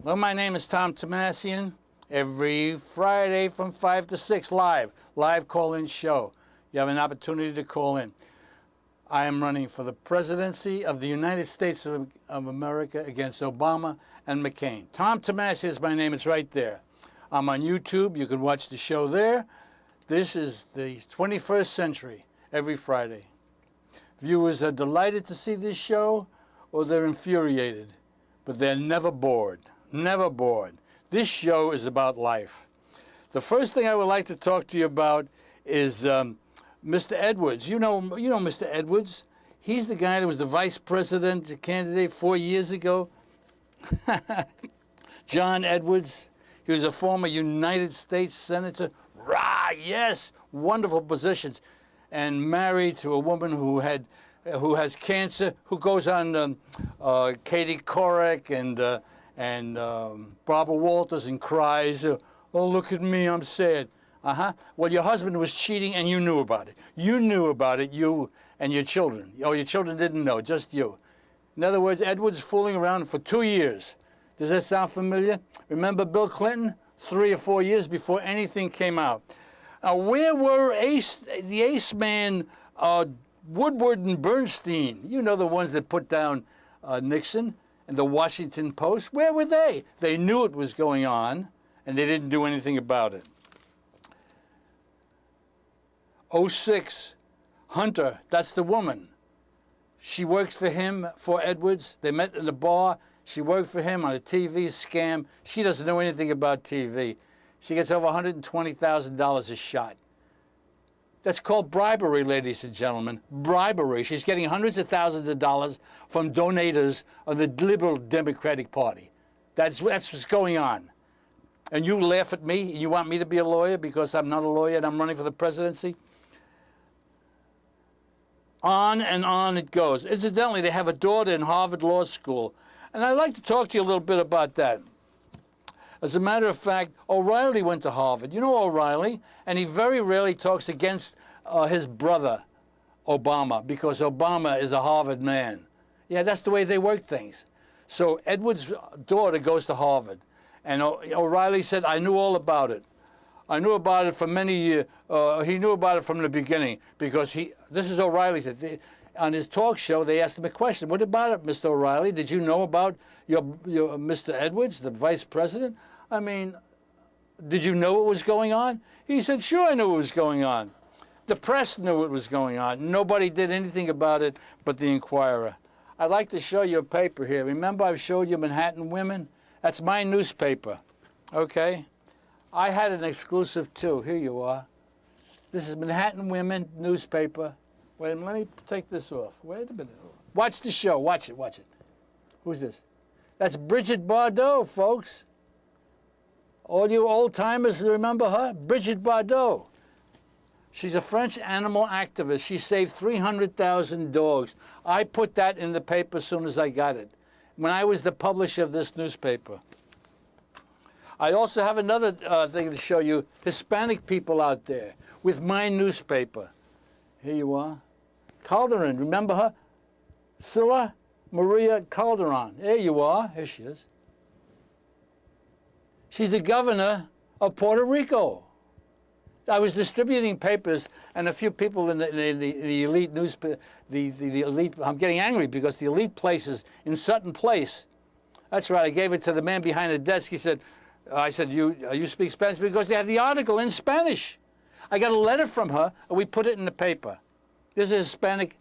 Well, my name is Tom Thomassian. Every Friday from 5 to 6, live call-in show. You have an opportunity to call in. I am running for the presidency of the United States of America against Obama and McCain. Tom Thomassian is my name. It's right there. I'm on YouTube. You can watch the show there. This is the 21st century, every Friday. Viewers are delighted to see this show, or they're infuriated, but they're never bored. Never bored. This show is about life. The first thing I would like to talk to you about is Mr. Edwards. You know Mr. Edwards. He's the guy that was the vice president candidate 4 years ago. John Edwards. He was a former United States senator. Rah, yes, wonderful positions, and married to a woman who has cancer, who goes on Katie Couric and Barbara Walters and cries, "Oh, look at me, I'm sad." Well, your husband was cheating, and you knew about it. You knew about it, you and your children. Oh, your children didn't know, just you. In other words, Edwards fooling around for 2 years. Does that sound familiar? Remember Bill Clinton? 3 or 4 years before anything came out. Where were the ace man, Woodward and Bernstein? You know, the ones that put down Nixon and the Washington Post. Where were they? They knew it was going on, and they didn't do anything about it. 06, Hunter, that's the woman. She works for him, for Edwards. They met in the bar. She worked for him on a TV scam. She doesn't know anything about TV. She gets over $120,000 a shot. That's called bribery, ladies and gentlemen. Bribery. She's getting hundreds of thousands of dollars from donators of the liberal Democratic Party. That's what's going on. And you laugh at me, and you want me to be a lawyer because I'm not a lawyer and I'm running for the presidency? On and on it goes. Incidentally, they have a daughter in Harvard Law School. And I'd like to talk to you a little bit about that. As a matter of fact, O'Reilly went to Harvard. You know O'Reilly? And he very rarely talks against his brother, Obama, because Obama is a Harvard man. Yeah, that's the way they work things. So Edwards' daughter goes to Harvard. And O'Reilly said, I knew all about it. I knew about it for many years. He knew about it from the beginning because this is O'Reilly said. On his talk show, they asked him a question. What about it, Mr. O'Reilly? Did you know about your Mr. Edwards, the vice president? I mean, did you know what was going on? He said, sure, I knew what was going on. The press knew what was going on. Nobody did anything about it but the Inquirer. I'd like to show you a paper here. Remember I've showed you Manhattan Women? That's my newspaper, okay? I had an exclusive too. Here you are. This is Manhattan Women newspaper. Wait a minute, let me take this off. Wait a minute. Watch the show. Watch it. Watch it. Who's this? That's Brigitte Bardot, folks. All you old-timers remember her? Brigitte Bardot. She's a French animal activist. She saved 300,000 dogs. I put that in the paper as soon as I got it, when I was the publisher of this newspaper. I also have another thing to show you, Hispanic people out there, with my newspaper. Here you are. Calderon, remember her? Scylla Maria Calderon. There you are. Here she is. She's the governor of Puerto Rico. I was distributing papers, and a few people in the elite newspaper, the elite, I'm getting angry because the elite place is in Sutton Place. That's right. I gave it to the man behind the desk. He said, I said, you speak Spanish? Because they had the article in Spanish. I got a letter from her, and we put it in the paper. This is a Hispanic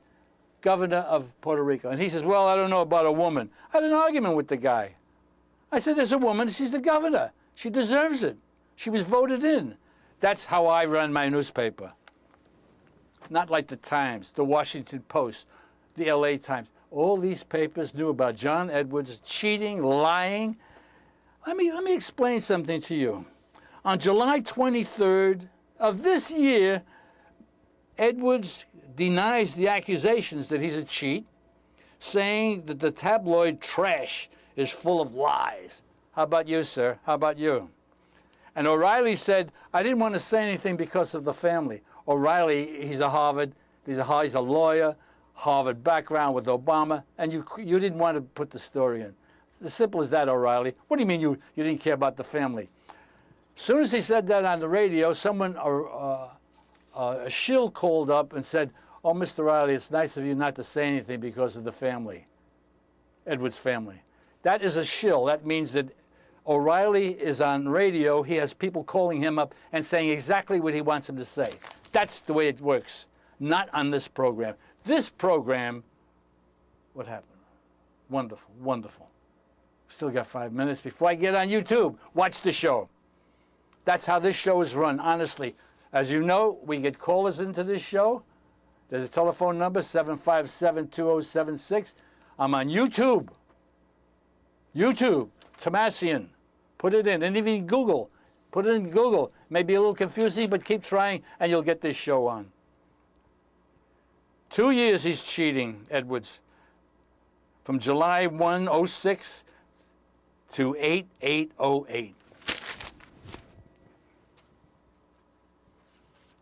governor of Puerto Rico. And he says, well, I don't know about a woman. I had an argument with the guy. I said, there's a woman. She's the governor. She deserves it. She was voted in. That's how I run my newspaper. Not like the Times, the Washington Post, the LA Times. All these papers knew about John Edwards cheating, lying. Let me explain something to you. On July 23rd of this year, Edwards denies the accusations that he's a cheat, saying that the tabloid trash is full of lies. How about you, sir? How about you? And O'Reilly said, I didn't want to say anything because of the family. O'Reilly, he's a lawyer, Harvard background with Obama, and you didn't want to put the story in. as simple as that, O'Reilly. What do you mean you didn't care about the family? As soon as he said that on the radio, someone, a shill called up and said, "Oh, Mr. O'Reilly, it's nice of you not to say anything because of the family, Edwards family." That is a shill. That means that O'Reilly is on radio. He has people calling him up and saying exactly what he wants him to say. That's the way it works, not on this program. This program, what happened? Wonderful, wonderful. Still got 5 minutes before I get on YouTube. Watch the show. That's how this show is run, honestly. As you know, we get callers into this show. There's a telephone number, 757-2076. I'm on YouTube. YouTube, Thomassian. Put it in. And even Google. Put it in Google. Maybe a little confusing, but keep trying, and you'll get this show on. 2 years he's cheating, Edwards. From July 1, 06 to 8/8/08.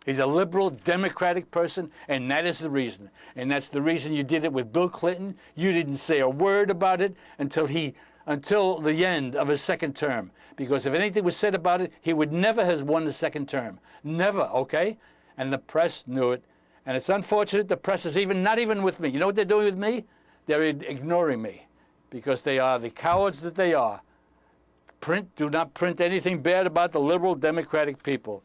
He's a liberal, democratic person, and that is the reason. And that's the reason you did it with Bill Clinton. You didn't say a word about it until the end of his second term. Because if anything was said about it, he would never have won the second term. Never, okay? And the press knew it. And it's unfortunate the press is not even with me. You know what they're doing with me? They're ignoring me because they are the cowards that they are. Do not print anything bad about the liberal democratic people.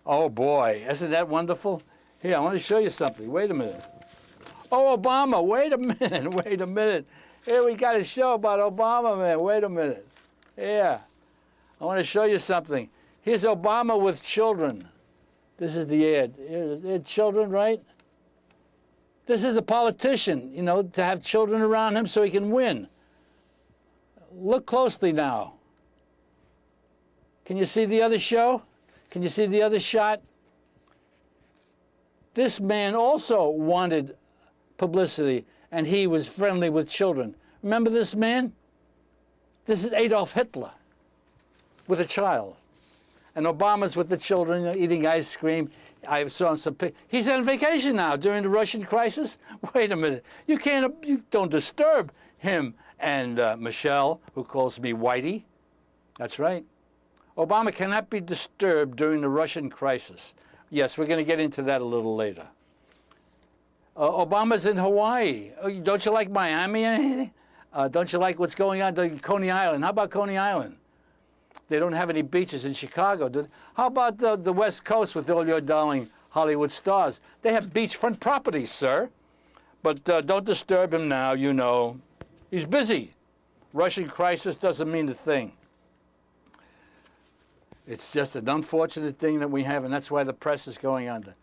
Oh boy, isn't that wonderful? Here, I want to show you something. Wait a minute. Oh, Obama, wait a minute, wait a minute. Here we got a show about Obama, man. Wait a minute. Yeah, I want to show you something. Here's Obama with children. This is the ad. Here's children, right? This is a politician, you know, to have children around him so he can win. Look closely now. Can you see the other show? Can you see the other shot? This man also wanted publicity, and he was friendly with children. Remember this man? This is Adolf Hitler with a child. And Obama's with the children, you know, eating ice cream. I saw some pictures. He's on vacation now during the Russian crisis. Wait a minute. You don't disturb him and Michelle, who calls me Whitey. That's right. Obama cannot be disturbed during the Russian crisis. Yes, we're going to get into that a little later. Obama's in Hawaii. Don't you like Miami or anything? Don't you like what's going on in Coney Island? How about Coney Island? They don't have any beaches in Chicago. How about the West Coast with all your darling Hollywood stars? They have beachfront properties, sir. But don't disturb him now, you know. He's busy. Russian crisis doesn't mean a thing. It's just an unfortunate thing that we have, and that's why the press is going under.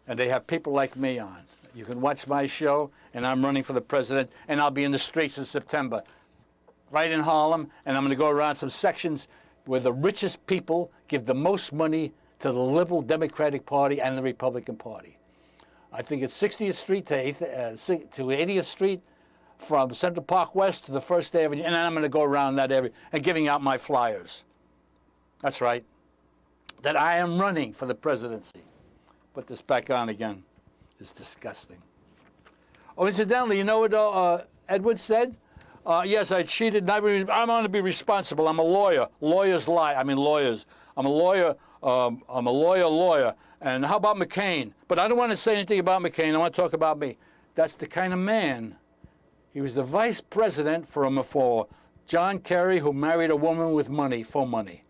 And they have people like me on. You can watch my show, and I'm running for the president, and I'll be in the streets in September, right in Harlem, and I'm going to go around some sections where the richest people give the most money to the Liberal Democratic Party and the Republican Party. I think it's 60th Street to 80th Street, from Central Park West to the First Avenue, and I'm going to go around that area and giving out my flyers. That's right, that I am running for the presidency. Put this back on again. It's disgusting. Oh, incidentally, you know what Edwards said? Yes, I cheated. I'm going to be responsible. I'm a lawyer. Lawyers lie. I mean lawyers. I'm a lawyer. I'm a lawyer. And how about McCain? But I don't want to say anything about McCain. I want to talk about me. That's the kind of man. He was the vice president for John Kerry, who married a woman with money, for money.